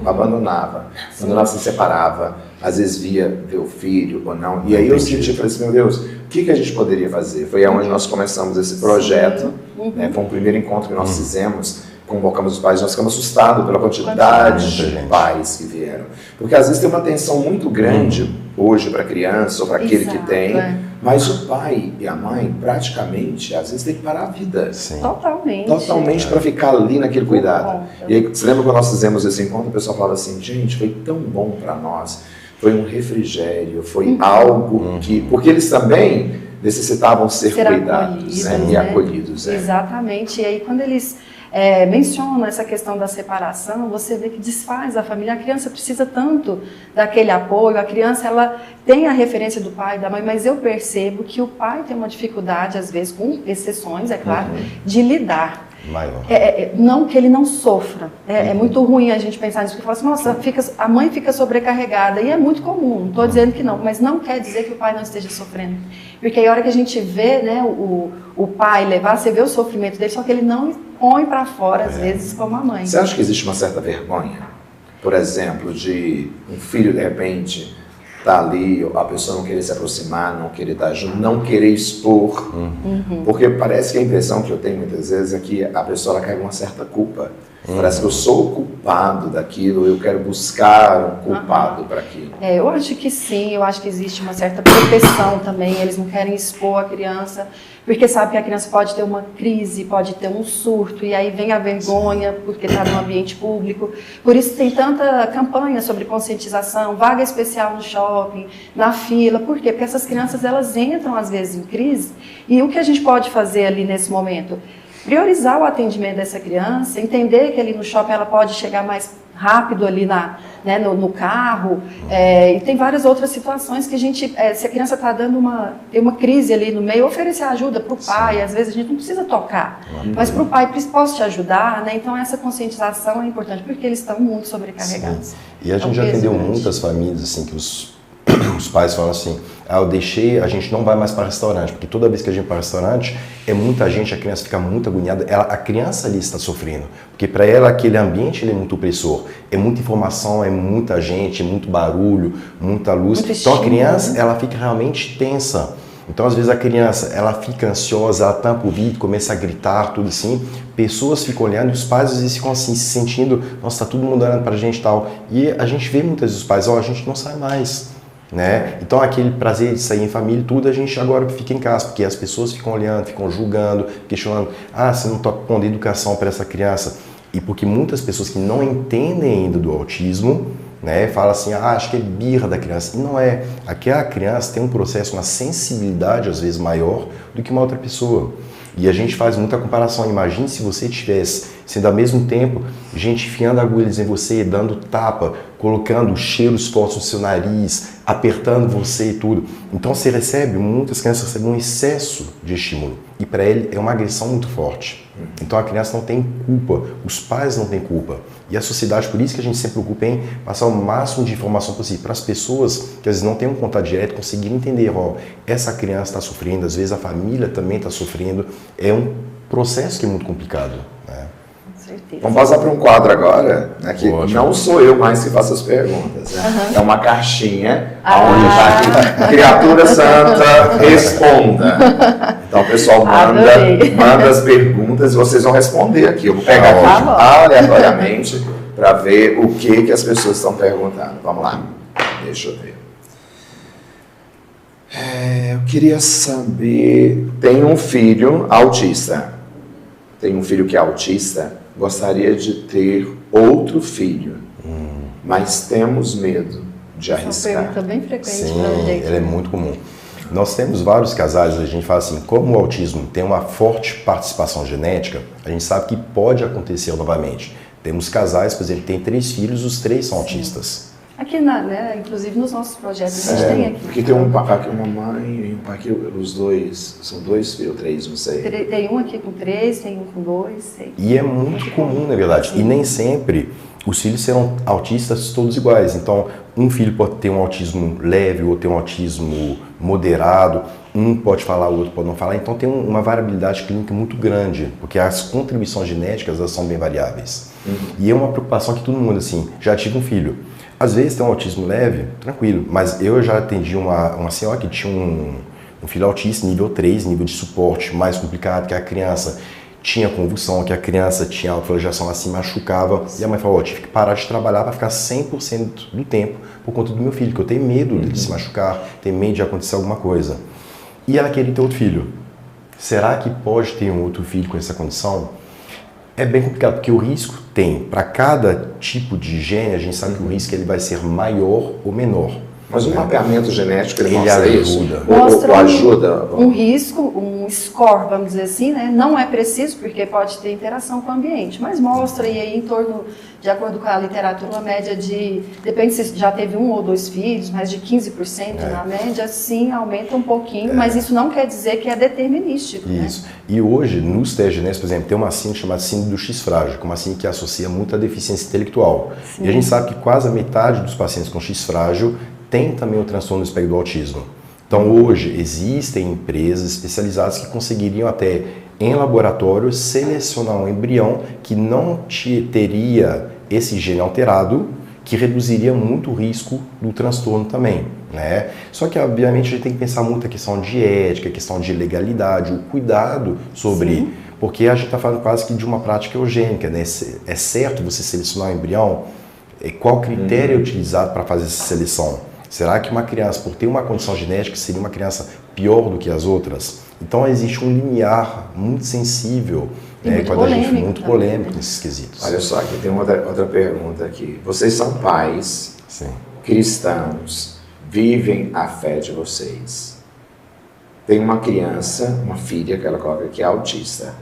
abandonava, se separava, às vezes via o filho ou não. E aí eu senti, falei assim, meu Deus, o que a gente poderia fazer? Foi onde nós começamos esse projeto, né? Foi um primeiro encontro que nós fizemos, convocamos os pais, nós ficamos assustados pela quantidade de pais que vieram. Porque às vezes tem uma tensão muito grande hoje para a criança ou para aquele que tem, mas o pai e a mãe praticamente, às vezes tem que parar a vida. Sim. Totalmente para ficar ali naquele cuidado. E aí, você lembra quando nós fizemos esse encontro, o pessoal falava assim, gente, foi tão bom para nós, foi um refrigério, foi algo que... Porque eles também necessitavam ser cuidados, né? E acolhidos. Exatamente, e aí quando eles mencionam essa questão da separação, você vê que desfaz a família. A criança precisa tanto daquele apoio, a criança ela tem a referência do pai e da mãe, mas eu percebo que o pai tem uma dificuldade, às vezes, com exceções, é claro, de lidar. Maior. Não que ele não sofra. É muito ruim a gente pensar nisso, porque fala assim, nossa, a mãe fica sobrecarregada, e é muito comum, não estou dizendo que não, mas não quer dizer que o pai não esteja sofrendo. Porque aí a hora que a gente vê, né, o pai levar, você vê o sofrimento dele, só que ele não põe para fora, às vezes, como a mãe. Você acha que existe uma certa vergonha? Por exemplo, de um filho, de repente, tá ali, a pessoa não querer se aproximar, não querer estar junto, não querer expor. Porque parece que a impressão que eu tenho muitas vezes é que a pessoa ela cai com uma certa culpa. Parece que eu sou o culpado daquilo, eu quero buscar um culpado para aquilo. Eu acho que sim, eu acho que existe uma certa proteção também, eles não querem expor a criança, porque sabe que a criança pode ter uma crise, pode ter um surto, e aí vem a vergonha, porque está no ambiente público. Por isso tem tanta campanha sobre conscientização, vaga especial no shopping, na fila. Por quê? Porque essas crianças, elas entram às vezes em crise, e o que a gente pode fazer ali nesse momento? Priorizar o atendimento dessa criança, entender que ali no shopping ela pode chegar mais rápido ali no carro, e tem várias outras situações que a gente, se a criança está dando tem uma crise ali no meio, oferecer ajuda para o pai. Às vezes a gente não precisa tocar, mas para o pai, posso te ajudar, né? Então essa conscientização é importante, porque eles estão muito sobrecarregados. Sim. E a gente já atendeu muitas famílias assim que os pais falam assim, a gente não vai mais para restaurante, porque toda vez que a gente vai para restaurante, é muita gente, a criança fica muito agoniada, a criança ali está sofrendo, porque para ela aquele ambiente ele é muito opressor, é muita informação, é muita gente, é muito barulho, muita luz, então a criança ela fica realmente tensa. Então, às vezes, a criança, ela fica ansiosa, ela tampa o ouvido, começa a gritar, tudo assim. Pessoas ficam olhando e os pais, às vezes, ficam assim, se sentindo, nossa, tá todo mundo olhando pra gente e tal. E a gente vê muitas vezes os pais, a gente não sai mais, né? Então, aquele prazer de sair em família, tudo, a gente agora fica em casa, porque as pessoas ficam olhando, ficam julgando, questionando, você não tá pondo educação para essa criança. E porque muitas pessoas que não entendem ainda do autismo, né, fala assim, acho que é birra da criança. E não é. Aquela criança tem um processo, uma sensibilidade às vezes maior do que uma outra pessoa. E a gente faz muita comparação. Imagine se você tivesse, sendo ao mesmo tempo, gente enfiando agulhas em você, dando tapa, colocando cheiros fortes no seu nariz, apertando você e tudo. Então você recebe, muitas crianças recebem um excesso de estímulo. E para ele é uma agressão muito forte. Então a criança não tem culpa, os pais não têm culpa. E a sociedade, por isso que a gente se preocupa em passar o máximo de informação possível para as pessoas que às vezes não têm um contato direto, conseguirem entender, essa criança está sofrendo, às vezes a família também está sofrendo. É um processo que é muito complicado, né? Vamos passar para um quadro agora, né, que não sou eu mais que faço as perguntas. Né? É uma caixinha onde está aqui, criatura santa, responda. Então o pessoal manda as perguntas e vocês vão responder aqui. Eu vou pegar aqui aleatoriamente para ver o que as pessoas estão perguntando. Vamos lá, deixa eu ver. Eu queria saber, tem um filho autista. Tem um filho que é autista. Gostaria de ter outro filho, mas temos medo de arriscar. Essa pergunta é bem frequente. Sim, ela é muito comum. Nós temos vários casais, a gente fala assim, como o autismo tem uma forte participação genética, a gente sabe que pode acontecer novamente. Temos casais, por exemplo, que têm 3 filhos, os 3 são autistas. Aqui, inclusive nos nossos projetos, a gente tem aqui. Porque tem uma mãe e um pai que os dois, são 2 filhos, 3, não sei. Tem um aqui com 3, tem um com 2, 6. E é muito comum, na verdade. E nem sempre os filhos serão autistas todos iguais. Então, um filho pode ter um autismo leve, ou ter um autismo moderado, um pode falar, o outro pode não falar. Então, tem uma variabilidade clínica muito grande, porque as contribuições genéticas elas são bem variáveis. E é uma preocupação que todo mundo, assim, já tive um filho. Às vezes tem um autismo leve, tranquilo, mas eu já atendi uma senhora que tinha um filho autista nível 3, nível de suporte mais complicado, que a criança tinha convulsão, que a criança tinha autoflagelação, ela se machucava, e a mãe falou, tive que parar de trabalhar para ficar 100% do tempo por conta do meu filho, que eu tenho medo dele se machucar, tenho medo de acontecer alguma coisa. E ela queria ter outro filho. Será que pode ter um outro filho com essa condição? É bem complicado, porque o risco tem, para cada tipo de gene, a gente sabe que o risco ele vai ser maior ou menor. Mas o mapeamento genético, ele mostra ajuda. Isso? Mostra ou ajuda? Um risco, um score, vamos dizer assim, né? Não é preciso, porque pode ter interação com o ambiente, mas mostra e aí em torno, de acordo com a literatura, uma média de, depende se já teve 1 ou 2 filhos, mas de 15% na média, sim, aumenta um pouquinho, mas isso não quer dizer que é determinístico. Isso. Né? E hoje, nos testes genéticos, por exemplo, tem uma síndrome chamada síndrome do X frágil, que é uma síndrome que associa muito à deficiência intelectual. Sim. E a gente sabe que quase a metade dos pacientes com X frágil tem também o transtorno do espectro do autismo. Então, hoje, existem empresas especializadas que conseguiriam até, em laboratório, selecionar um embrião que não teria esse gene alterado, que reduziria muito o risco do transtorno também, né? Só que, obviamente, a gente tem que pensar muito a questão de ética, a questão de legalidade, o cuidado sobre... Sim. Porque a gente está falando quase que de uma prática eugênica, né? É certo você selecionar um embrião? Qual critério é utilizado para fazer essa seleção? Será que uma criança, por ter uma condição genética, seria uma criança pior do que as outras? Então, existe um limiar muito sensível, muito polêmico nesses quesitos. Olha só, aqui tem outra pergunta aqui. Vocês são pais, Sim. cristãos, vivem a fé de vocês. Tem uma criança, uma filha que ela coloca que é autista.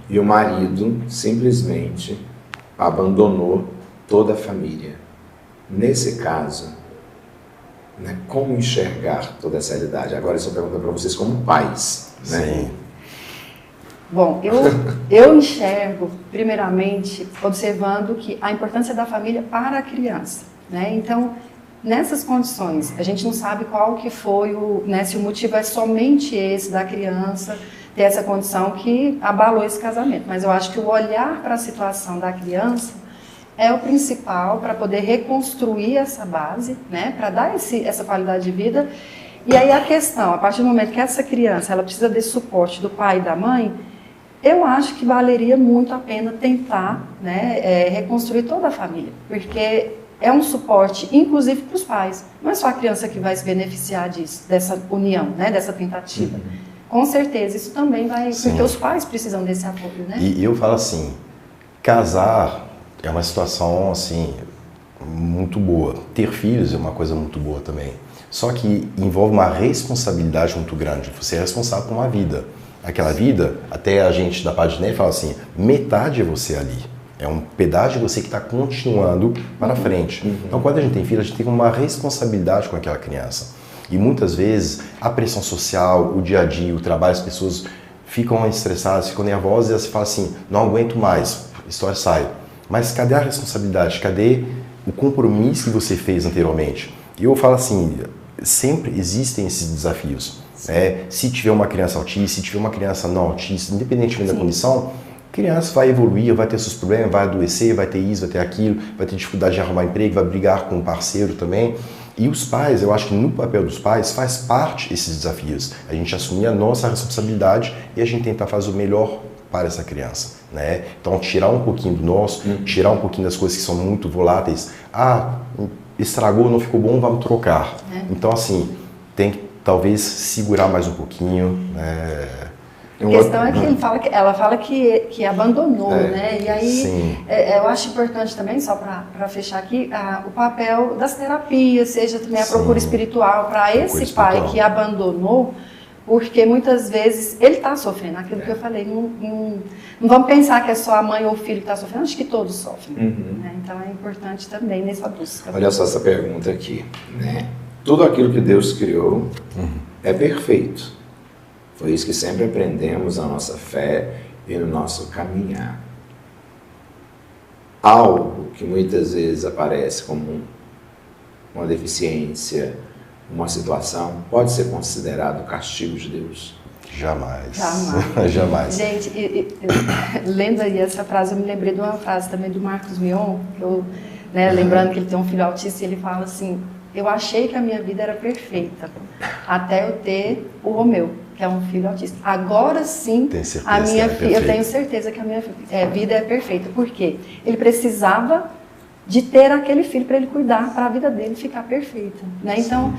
E o marido simplesmente abandonou toda a família. Nesse caso, né, como enxergar toda essa realidade? Agora eu estou perguntando para vocês como pais. Né? Sim. Bom, eu enxergo, primeiramente, observando que a importância da família para a criança, né? Então, nessas condições, a gente não sabe qual que foi se o motivo é somente esse da criança ter essa condição que abalou esse casamento. Mas eu acho que o olhar para a situação da criança é o principal para poder reconstruir essa base, né? Para dar essa qualidade de vida. E aí a questão, a partir do momento que essa criança ela precisa desse suporte do pai e da mãe, eu acho que valeria muito a pena tentar, né, reconstruir toda a família, porque é um suporte, inclusive para os pais. Não é só a criança que vai se beneficiar disso, dessa união, né, dessa tentativa. Com certeza, isso também vai, Sim. porque os pais precisam desse apoio, né? E eu falo assim, casar é uma situação assim muito boa. Ter filhos é uma coisa muito boa também. Só que envolve uma responsabilidade muito grande. Você é responsável por uma vida. Aquela vida, até a gente da parte de Ney fala assim, metade é você ali. É um pedaço de você que está continuando para frente. Então, quando a gente tem filho, a gente tem uma responsabilidade com aquela criança. E muitas vezes, a pressão social, o dia a dia, o trabalho, as pessoas ficam estressadas, ficam nervosas e você fala assim, não aguento mais, a história sai. Mas cadê a responsabilidade? Cadê o compromisso que você fez anteriormente? E eu falo assim, sempre existem esses desafios. Se tiver uma criança autista, se tiver uma criança não autista, independentemente da condição, a criança vai evoluir, vai ter seus problemas, vai adoecer, vai ter isso, vai ter aquilo, vai ter dificuldade de arrumar emprego, vai brigar com o parceiro também. E os pais, eu acho que no papel dos pais faz parte esses desafios. A gente assumir a nossa responsabilidade e a gente tentar fazer o melhor para essa criança, né? Então, tirar um pouquinho do nosso, tirar um pouquinho das coisas que são muito voláteis. Estragou, não ficou bom, vamos trocar. Então, assim, tem que talvez segurar mais um pouquinho, né? A questão é que ela fala que abandonou, né? E aí eu acho importante também, só para fechar aqui, o papel das terapias, seja também a procura espiritual para esse pai que abandonou, porque muitas vezes ele está sofrendo, aquilo que eu falei, não vamos pensar que é só a mãe ou o filho que está sofrendo, acho que todos sofrem. Né? Então é importante também nessa busca. Olha só essa pergunta aqui, né? Tudo aquilo que Deus criou é perfeito. Foi isso que sempre aprendemos na nossa fé e no nosso caminhar. Algo que muitas vezes aparece como uma deficiência, uma situação, pode ser considerado castigo de Deus? Jamais. Jamais. Gente, lendo aí essa frase, eu me lembrei de uma frase também do Marcos Mion, lembrando que ele tem um filho autista, e ele fala assim, eu achei que a minha vida era perfeita, até eu ter o Romeu, que é um filho autista. Agora sim, eu tenho certeza que a minha vida é perfeita. Por quê? Ele precisava de ter aquele filho para ele cuidar, para a vida dele ficar perfeita. Né? Então,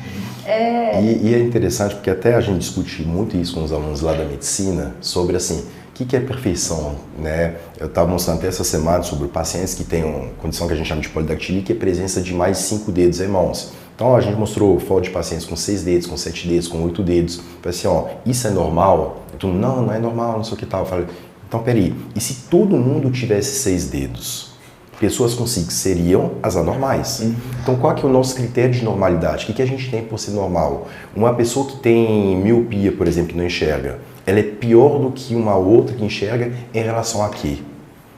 E é interessante porque até a gente discute muito isso com os alunos lá da medicina, sobre assim, o que é perfeição, né? Eu estava mostrando até essa semana sobre pacientes que têm uma condição que a gente chama de polidactilia, que é presença de mais 5 dedos em mãos. Então a gente mostrou foto de pacientes com 6 dedos, com 7 dedos, com 8 dedos. Falei assim, isso é normal? Eu não é normal, não sei o que tal. Eu falei, então peraí, e se todo mundo tivesse 6 dedos? Pessoas com 5 seriam as anormais. Então qual que é o nosso critério de normalidade? O que a gente tem por ser normal? Uma pessoa que tem miopia, por exemplo, que não enxerga, ela é pior do que uma outra que enxerga em relação a quê?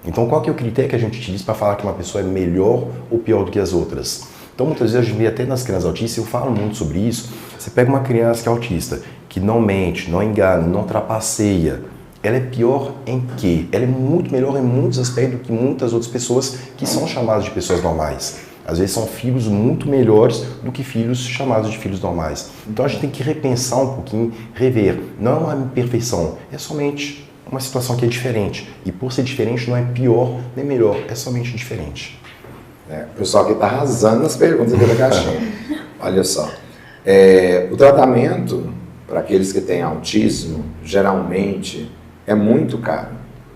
Então qual que é o critério que a gente utiliza para falar que uma pessoa é melhor ou pior do que as outras? Então muitas vezes a gente vê até nas crianças autistas, eu falo muito sobre isso, você pega uma criança que é autista, que não mente, não engana, não trapaceia, ela é pior em quê? Ela é muito melhor em muitos aspectos do que muitas outras pessoas que são chamadas de pessoas normais. Às vezes são filhos muito melhores do que filhos chamados de filhos normais. Então a gente tem que repensar um pouquinho, rever. Não é uma imperfeição, é somente uma situação que é diferente. E por ser diferente não é pior nem melhor, é somente diferente. O pessoal aqui está arrasando nas perguntas aqui da caixinha. Olha só. O tratamento para aqueles que têm autismo, geralmente, é muito caro.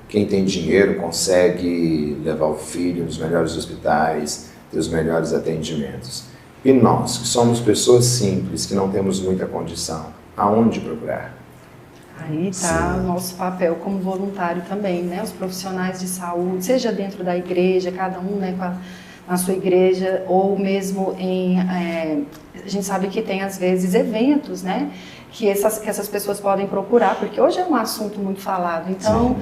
Quem tem dinheiro consegue levar o filho nos melhores hospitais, ter os melhores atendimentos. E nós, que somos pessoas simples, que não temos muita condição, aonde procurar? Aí está o nosso papel como voluntário também, né? Os profissionais de saúde, seja dentro da igreja, cada um, né, na sua igreja, ou mesmo a gente sabe que tem às vezes eventos, né? Que essas pessoas podem procurar, porque hoje é um assunto muito falado. Então,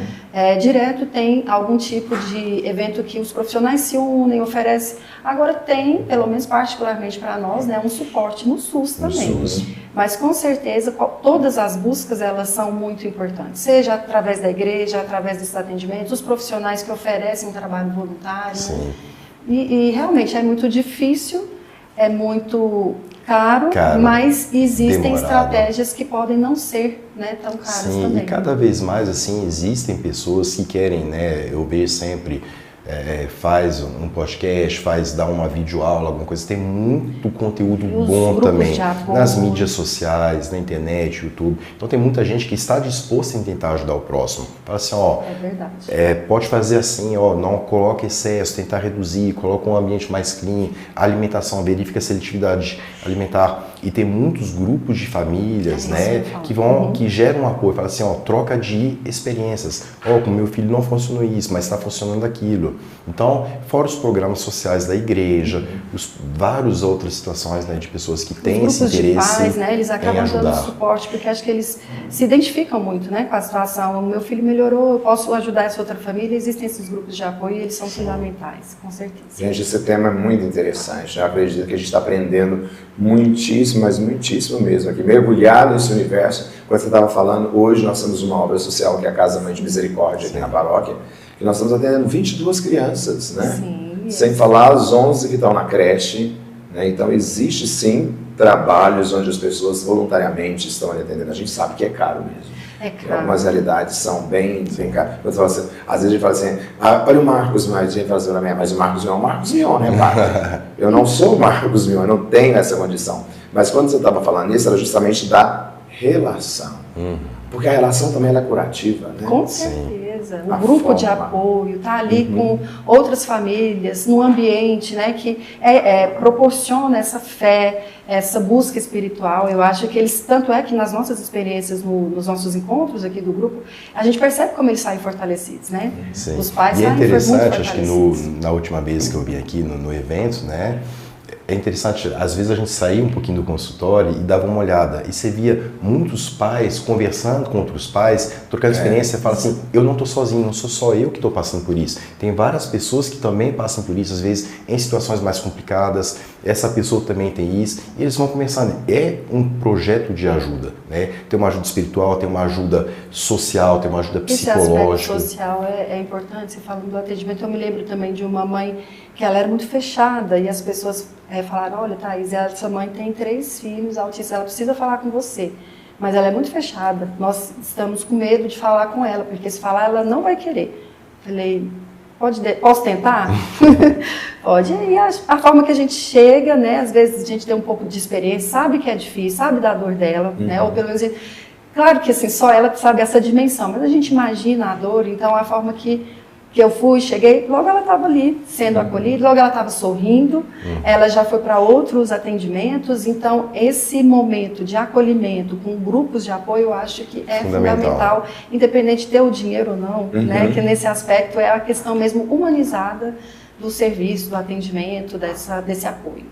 direto tem algum tipo de evento que os profissionais se unem, oferecem. Agora tem, pelo menos particularmente para nós, né, um suporte no SUS também. Mas com certeza todas as buscas elas são muito importantes, seja através da igreja, através desses atendimentos, os profissionais que oferecem um trabalho voluntário. E realmente é muito difícil, é muito caro, mas existem estratégias que podem não ser, né, tão caras também. E cada vez mais assim existem pessoas que querem, né, eu vejo sempre, faz um podcast, dá uma videoaula, alguma coisa, tem muito conteúdo bom também nas mídias sociais, na internet, YouTube. Então tem muita gente que está disposta em tentar ajudar o próximo. Fala assim, pode fazer assim, não coloque excesso, tentar reduzir, coloca um ambiente mais clean, alimentação, verifica a seletividade alimentar. E tem muitos grupos de famílias, né, que geram um apoio. Fala assim, troca de experiências. Com meu filho não funcionou isso, mas está funcionando aquilo. Então, fora os programas sociais da igreja, várias outras situações, né, de pessoas que têm esse interesse de pais, né, eles acabam dando suporte, porque acho que eles se identificam muito, né, com a situação. O meu filho melhorou, eu posso ajudar essa outra família. Existem esses grupos de apoio e eles são fundamentais, com certeza. Gente, esse tema é muito interessante. Eu acredito que a gente está aprendendo muitíssimo, mas muitíssimo mesmo aqui, mergulhado nesse universo. Quando você estava falando, hoje nós temos uma obra social que é a Casa Mãe de Misericórdia aqui na paróquia, que nós estamos atendendo 22 crianças, né? Sem falar as 11 que estão na creche, né? Então existe sim trabalhos onde as pessoas voluntariamente estão ali atendendo. A gente sabe que é caro mesmo. É caro. Algumas realidades são bem caras. Assim, às vezes a gente fala assim, olha o Marcos Mion, a gente fala assim, mas o Marcos Mion é o Marcos Mion, né, pai? Eu não sou o Marcos Mion, eu não tenho essa condição. Mas quando você estava falando nisso, era justamente da relação. Porque a relação também é curativa, né? Com certeza. No grupo de apoio, tá ali com outras famílias, no ambiente, né, que proporciona essa fé, essa busca espiritual. Eu acho que eles, tanto é que nas nossas experiências, nos nossos encontros aqui do grupo, a gente percebe como eles saem fortalecidos, né? Os pais saem muito fortalecidos. E é interessante, acho que na última vez que eu vim aqui no evento, né, é interessante, às vezes a gente saía um pouquinho do consultório e dava uma olhada, e você via muitos pais conversando com outros pais, trocando experiência, fala assim, eu não estou sozinho, não sou só eu que estou passando por isso. Tem várias pessoas que também passam por isso, às vezes em situações mais complicadas, essa pessoa também tem isso, e eles vão conversando. É um projeto de ajuda, né? Tem uma ajuda espiritual, tem uma ajuda social, tem uma ajuda psicológica. Esse aspecto social é importante, você falando do atendimento, eu me lembro também de uma mãe que ela era muito fechada, e as pessoas falaram, olha, Thaís, essa mãe tem 3 filhos autistas, ela precisa falar com você, mas ela é muito fechada, nós estamos com medo de falar com ela, porque se falar ela não vai querer. Falei, posso tentar? Pode. E a forma que a gente chega, né, às vezes a gente tem um pouco de experiência, sabe que é difícil, sabe da dor dela, né, ou pelo menos, claro que assim, só ela sabe essa dimensão, mas a gente imagina a dor, então a forma que eu fui, cheguei, logo ela estava ali sendo acolhida, logo ela estava sorrindo, ela já foi para outros atendimentos, então esse momento de acolhimento com grupos de apoio eu acho que é fundamental, independente de ter o dinheiro ou não, né, que nesse aspecto é a questão mesmo humanizada do serviço, do atendimento, desse apoio.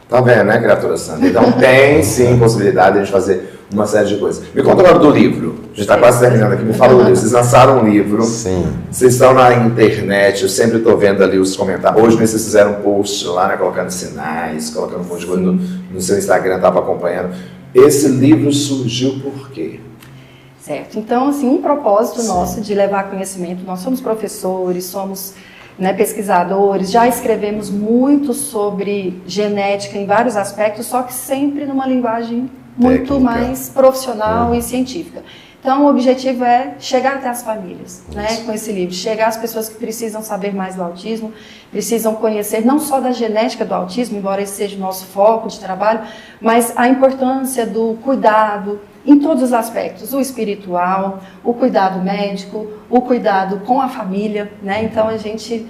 Tá vendo, né, criatura santa? Então tem sim possibilidade de a gente fazer uma série de coisas. Me conta agora do livro. A gente está quase terminando aqui. Me fala do livro. Vocês lançaram um livro. Sim. Vocês estão na internet. Eu sempre estou vendo ali os comentários. Hoje vocês fizeram um post lá, né, colocando sinais, colocando um monte de coisa no seu Instagram, estava acompanhando. Esse livro surgiu por quê? Certo. Então, assim, um propósito nosso de levar conhecimento. Nós somos professores, somos né, pesquisadores, já escrevemos muito sobre genética em vários aspectos, só que sempre numa linguagem muito mais profissional e científica. Então, o objetivo é chegar até as famílias, né, com esse livro, chegar às pessoas que precisam saber mais do autismo, precisam conhecer não só da genética do autismo, embora esse seja o nosso foco de trabalho, mas a importância do cuidado em todos os aspectos, o espiritual, o cuidado médico, o cuidado com a família, né? Então, a gente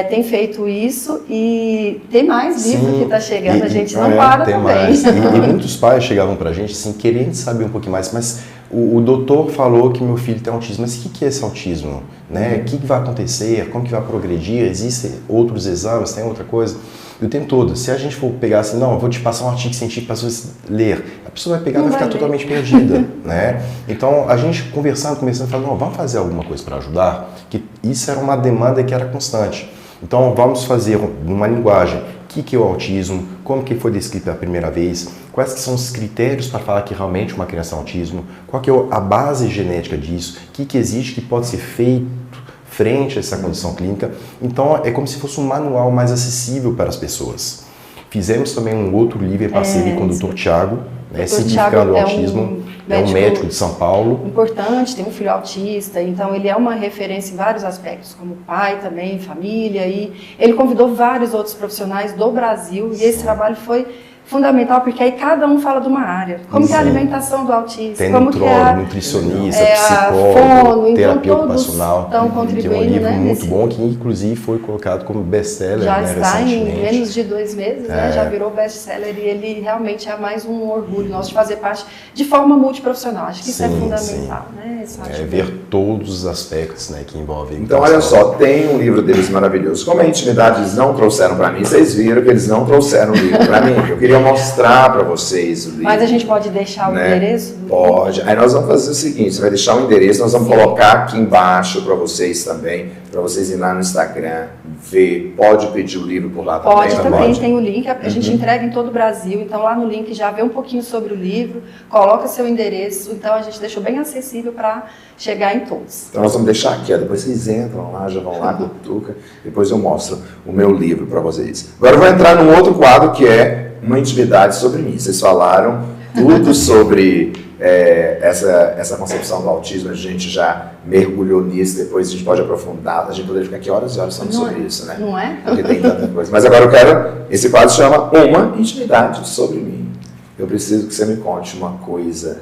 tem feito isso e tem mais livro que está chegando, a gente não para tem também. Mais. E muitos pais chegavam para a gente assim, querendo saber um pouquinho mais, mas o doutor falou que meu filho tem autismo, mas o que é esse autismo? Né? O que vai acontecer? Como que vai progredir? Existem outros exames? Tem outra coisa? E o tempo todo, se a gente for pegar assim, não, eu vou te passar um artigo científico para você ler, a pessoa vai pegar e vai ficar totalmente perdida, né? Então, a gente conversando, falando, não, vamos fazer alguma coisa para ajudar, que isso era uma demanda que era constante. Então, vamos fazer uma linguagem, o que é o autismo, como que foi descrito pela primeira vez, quais que são os critérios para falar que realmente uma criança tem autismo, qual que é a base genética disso, o que existe que pode ser feito frente a essa condição clínica. Então, é como se fosse um manual mais acessível para as pessoas. Fizemos também um outro livro em parceria com o Dr. Tiago, né, Simplificando o Autismo, é um médico de São Paulo. Importante, tem um filho autista, então ele é uma referência em vários aspectos, como pai também, família, e ele convidou vários outros profissionais do Brasil, e esse trabalho foi fundamental, porque aí cada um fala de uma área. Como que é a alimentação do autista, tem como que é a nutricionista, psicólogo, terapia ocupacional, estão contribuindo, que é um livro né, muito bom, que inclusive foi colocado como best-seller, já né, está em recentemente. menos de 2 meses, né, já virou best-seller, e ele realmente é mais um orgulho nosso de fazer parte de forma multiprofissional. Acho que isso é fundamental, né? Ver todos os aspectos, né, que envolvem. Então, olha só, tem um livro deles maravilhoso. Como a intimidade eles não trouxeram para mim, vocês viram que eles não trouxeram o livro para mim. Eu queria mostrar para vocês o livro. Mas a gente pode deixar o endereço? Pode. Aí nós vamos fazer o seguinte, você vai deixar o endereço, nós vamos colocar aqui embaixo para vocês também, para vocês irem lá no Instagram, ver, pode pedir o livro por lá também. Pode também, tem o link, a gente entrega em todo o Brasil, então lá no link já vê um pouquinho sobre o livro, coloca seu endereço, então a gente deixou bem acessível para chegar em todos. Então nós vamos deixar aqui, ó, depois vocês entram lá, já vão lá, cutuca, depois eu mostro o meu livro para vocês. Agora eu vou entrar num outro quadro que é uma intimidade sobre mim. Vocês falaram tudo sobre essa concepção do autismo, a gente já mergulhou nisso, depois a gente pode aprofundar, a gente poderia ficar aqui horas e horas falando sobre isso, né? Não é? Porque tem tanta coisa. Mas agora eu quero, esse quadro chama Uma Intimidade sobre Mim. Eu preciso que você me conte uma coisa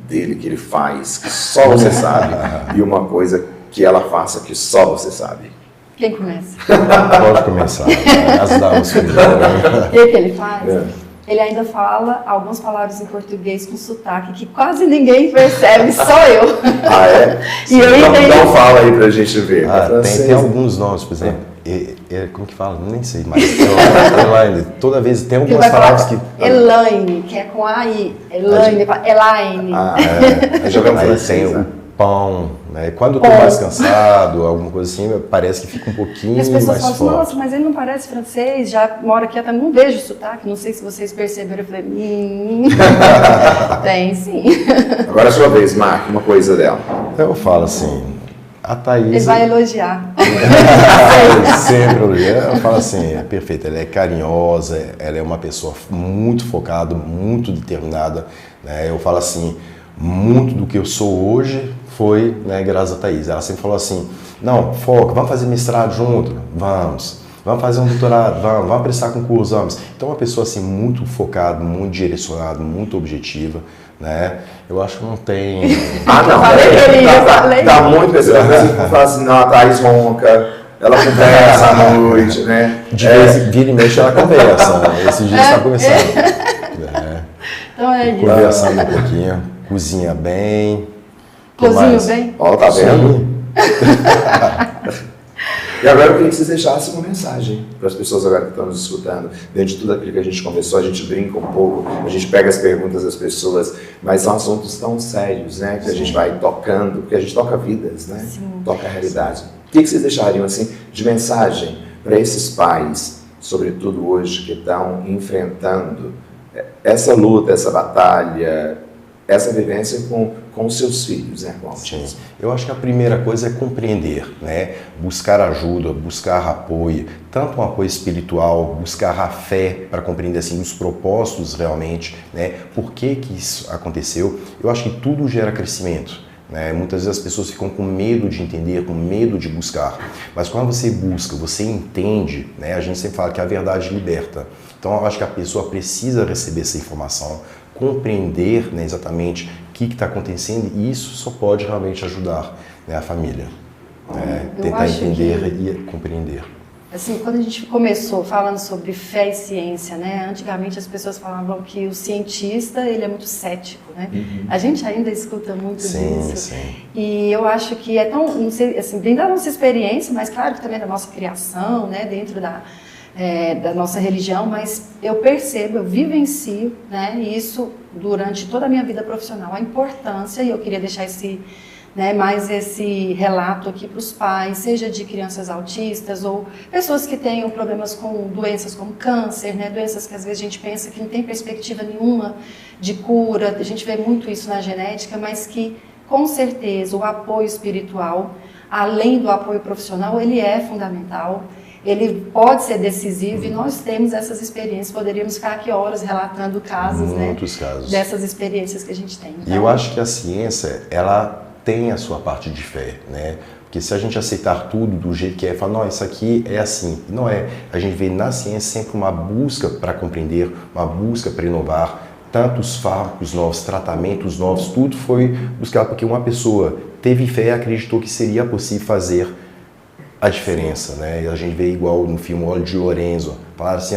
dele que ele faz, que só você sabe, e uma coisa que ela faça que só você sabe. Quem começa? Pode começar. As damas primeiro. O que ele faz? Ele ainda fala algumas palavras em português com sotaque que quase ninguém percebe, só eu. Ah, é? E então fala aí pra gente ver. Tem alguns nomes, por exemplo. Como que fala? Nem sei mais. Elaine. Toda vez tem algumas palavras que... Elaine, que é com A-I. Elaine. Já vem aí tem o pão, né? Quando eu tô mais cansado, alguma coisa assim, parece que fica um pouquinho mais forte. As pessoas falam, nossa, mas ele não parece francês, já mora aqui até, não vejo sotaque, não sei se vocês perceberam. Eu falei, tem sim. Agora é a sua vez, Mark, uma coisa dela. Eu falo assim, a Thaís... Ele vai elogiar. Sempre elogia. Eu falo assim, é perfeita, ela é carinhosa, ela é uma pessoa muito focada, muito determinada, né? Eu falo assim, muito do que eu sou hoje foi, né, graças a Thaís. Ela sempre falou assim, não, foca, vamos fazer mestrado junto? Vamos fazer um doutorado? Vamos prestar concurso? Vamos. Então, uma pessoa assim, muito focada, muito direcionada, muito objetiva, né? Eu acho que não tem... não, tá muito pesado. Fala assim, não, a Thaís ronca, ela conversa à noite, né? De vez vira e mexe ela conversa, né? Esses dias está começando. Então é isso. Conversando um pouquinho, cozinha bem. Cozinho bem? Ó, tá vendo? E agora eu queria que vocês deixassem uma mensagem para as pessoas agora que estão nos escutando. Dentro de tudo aquilo que a gente conversou, a gente brinca um pouco, a gente pega as perguntas das pessoas, mas são assuntos tão sérios, né? Que a gente vai tocando, porque a gente toca vidas, né? Toca a realidade. O que vocês deixariam, assim, de mensagem para esses pais, sobretudo hoje, que estão enfrentando essa luta, essa batalha essa vivência com os seus filhos, né, com o autismo. Sim. Eu acho que a primeira coisa é compreender, né? Buscar ajuda, buscar apoio, tanto um apoio espiritual, buscar a fé para compreender assim os propósitos realmente, né? Por que isso aconteceu? Eu acho que tudo gera crescimento. Né? Muitas vezes as pessoas ficam com medo de entender, com medo de buscar. Mas quando você busca, você entende, né? A gente sempre fala que a verdade liberta. Então eu acho que a pessoa precisa receber essa informação, compreender, né, exatamente o que está acontecendo, e isso só pode realmente ajudar, né, a família. Tentar entender e compreender. Assim, quando a gente começou falando sobre fé e ciência, né? Antigamente as pessoas falavam que o cientista, ele é muito cético, né? A gente ainda escuta muito disso. Sim. E eu acho que é tão, não sei, assim, dentro da nossa experiência, mas claro que também da nossa criação, né? Dentro da nossa religião, mas eu percebo, eu vivencio, né? E isso durante toda a minha vida profissional, a importância, e eu queria deixar mais esse relato aqui para os pais, seja de crianças autistas ou pessoas que tenham problemas com doenças como câncer, né? Doenças que às vezes a gente pensa que não tem perspectiva nenhuma de cura, a gente vê muito isso na genética, mas que com certeza o apoio espiritual, além do apoio profissional, ele é fundamental, ele pode ser decisivo e nós temos essas experiências, poderíamos ficar aqui horas relatando casos, muitos casos dessas experiências que a gente tem. Então, e eu acho que a ciência, ela tem a sua parte de fé, né? Porque se a gente aceitar tudo do jeito que é, falar, não, isso aqui é assim, não é. A gente vê na ciência sempre uma busca para compreender, uma busca para inovar, tanto os fármacos novos, tratamentos novos, tudo foi buscado porque uma pessoa teve fé e acreditou que seria possível fazer a diferença, né? E a gente vê igual no filme Olho de Lorenzo, falaram assim,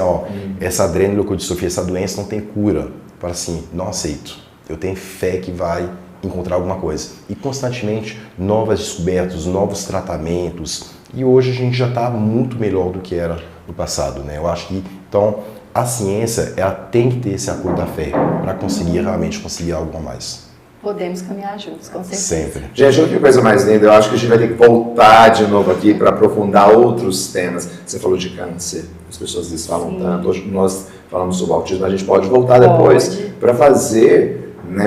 essa adrenoleukodistofia, essa doença não tem cura. Falaram assim, não aceito, eu tenho fé que vai encontrar alguma coisa. E constantemente novas descobertas, novos tratamentos. E hoje a gente já está muito melhor do que era no passado, né? Eu acho que, então, a ciência, ela tem que ter esse apoio da fé para conseguir realmente conseguir algo a mais. Podemos caminhar juntos, com certeza. Sempre. Gente, olha que coisa mais linda. Eu acho que a gente vai ter que voltar de novo aqui para aprofundar outros temas. Você falou de câncer, as pessoas às vezes falam tanto. Hoje nós falamos sobre autismo, a gente pode voltar depois para fazer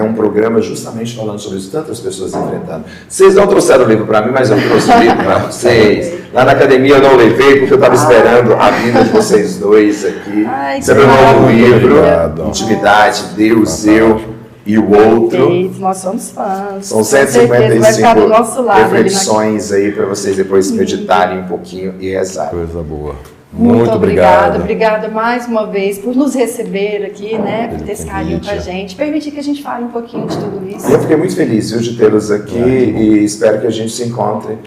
um programa justamente falando sobre isso, tantas pessoas enfrentando. Vocês não trouxeram o livro para mim, mas eu trouxe o livro para vocês. Lá na academia eu não levei, porque eu estava esperando a vinda de vocês dois aqui. Sempre um novo livro, Intimidade, Deus, eu e o outro. Nós somos fãs. São 155 reflexões aí para vocês depois meditarem um pouquinho e rezarem. Coisa boa. Muito obrigada. Obrigada mais uma vez por nos receber aqui, né? Por ter esse carinho com a gente. Permitir que a gente fale um pouquinho de tudo isso. Eu fiquei muito feliz, viu, de tê-los aqui e espero que a gente se encontre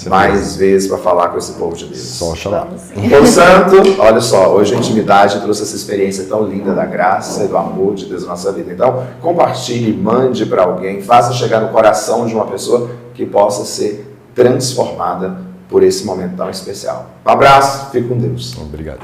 mais vezes para falar com esse povo de Deus. Só chamar. Povo Santo, olha só, hoje a Intimidade trouxe essa experiência tão linda da graça e do amor de Deus na nossa vida. Então, compartilhe, mande para alguém, faça chegar no coração de uma pessoa que possa ser transformada por esse momento tão especial. Um abraço, fique com Deus. Obrigado.